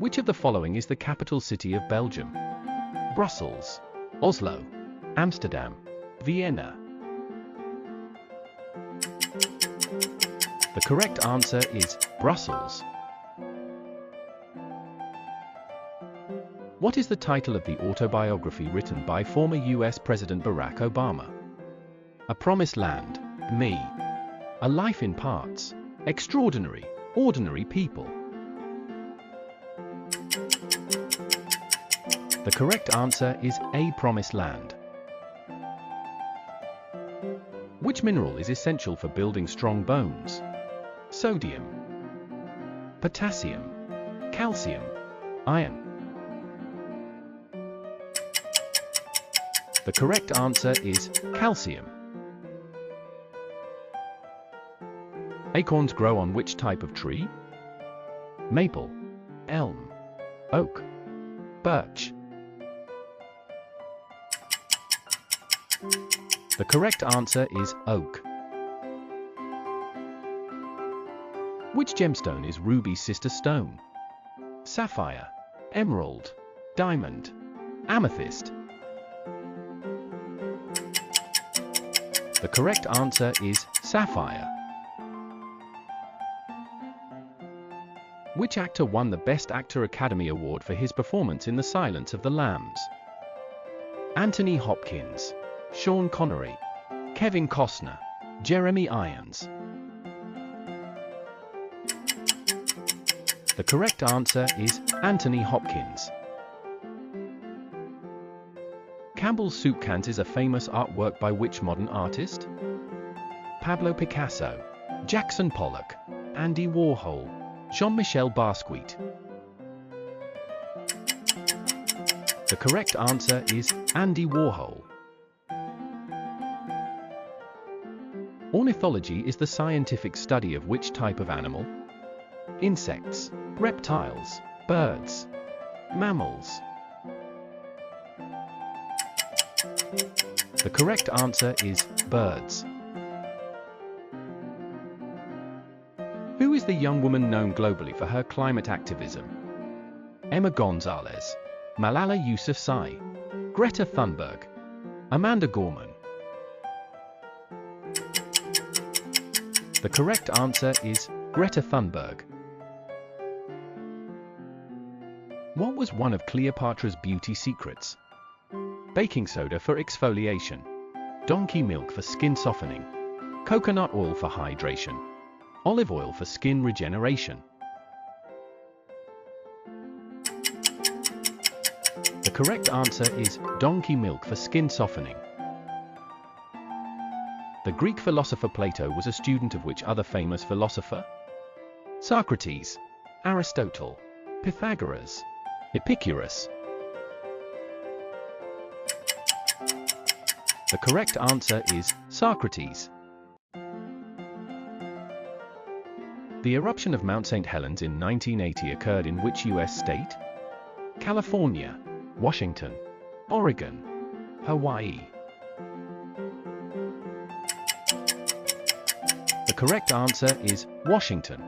Which of the following is the capital city of Belgium? Brussels, Oslo, Amsterdam, Vienna. The correct answer is Brussels. What is the title of the autobiography written by former US President Barack Obama? A Promised Land, Me. A Life in Parts, Extraordinary, Ordinary People. The correct answer is A Promised Land. Which mineral is essential for building strong bones? Sodium, potassium, calcium, iron. The correct answer is calcium. Acorns grow on which type of tree? Maple, elm, oak, birch. The correct answer is oak. Which gemstone is ruby's sister stone? Sapphire, emerald, diamond, amethyst. The correct answer is sapphire. Which actor won the Best Actor Academy Award for his performance in The Silence of the Lambs? Anthony Hopkins, Sean Connery, Kevin Costner, Jeremy Irons. The correct answer is Anthony Hopkins. Campbell's Soup Cans is a famous artwork by which modern artist? Pablo Picasso, Jackson Pollock, Andy Warhol, Jean-Michel Basquiat. The correct answer is Andy Warhol. Ornithology is the scientific study of which type of animal? Insects, reptiles, birds, mammals. The correct answer is birds. Who is the young woman known globally for her climate activism? Emma Gonzalez, Malala Yousafzai, Greta Thunberg, Amanda Gorman. The correct answer is Greta Thunberg. What was one of Cleopatra's beauty secrets? Baking soda for exfoliation, donkey milk for skin softening, coconut oil for hydration, olive oil for skin regeneration. The correct answer is donkey milk for skin softening. The Greek philosopher Plato was a student of which other famous philosopher? Socrates, Aristotle, Pythagoras, Epicurus. The correct answer is Socrates. The eruption of Mount St. Helens in 1980 occurred in which US state? California, Washington, Oregon, Hawaii. The correct answer is Washington.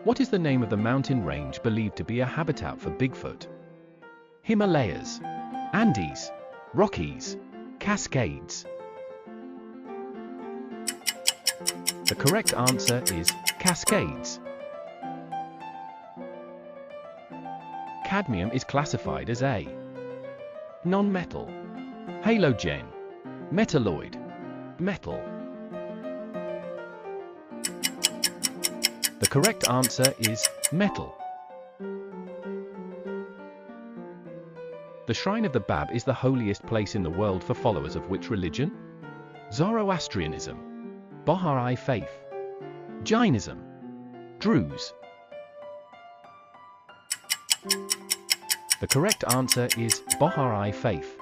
What is the name of the mountain range believed to be a habitat for Bigfoot? Himalayas, Andes, Rockies, Cascades. The correct answer is Cascades. Cadmium is classified as a non-metal, halogen, metalloid, metal. The correct answer is metal. The Shrine of the Bab is the holiest place in the world for followers of which religion? Zoroastrianism, Baha'i faith, Jainism, Druze. The correct answer is Baha'i faith.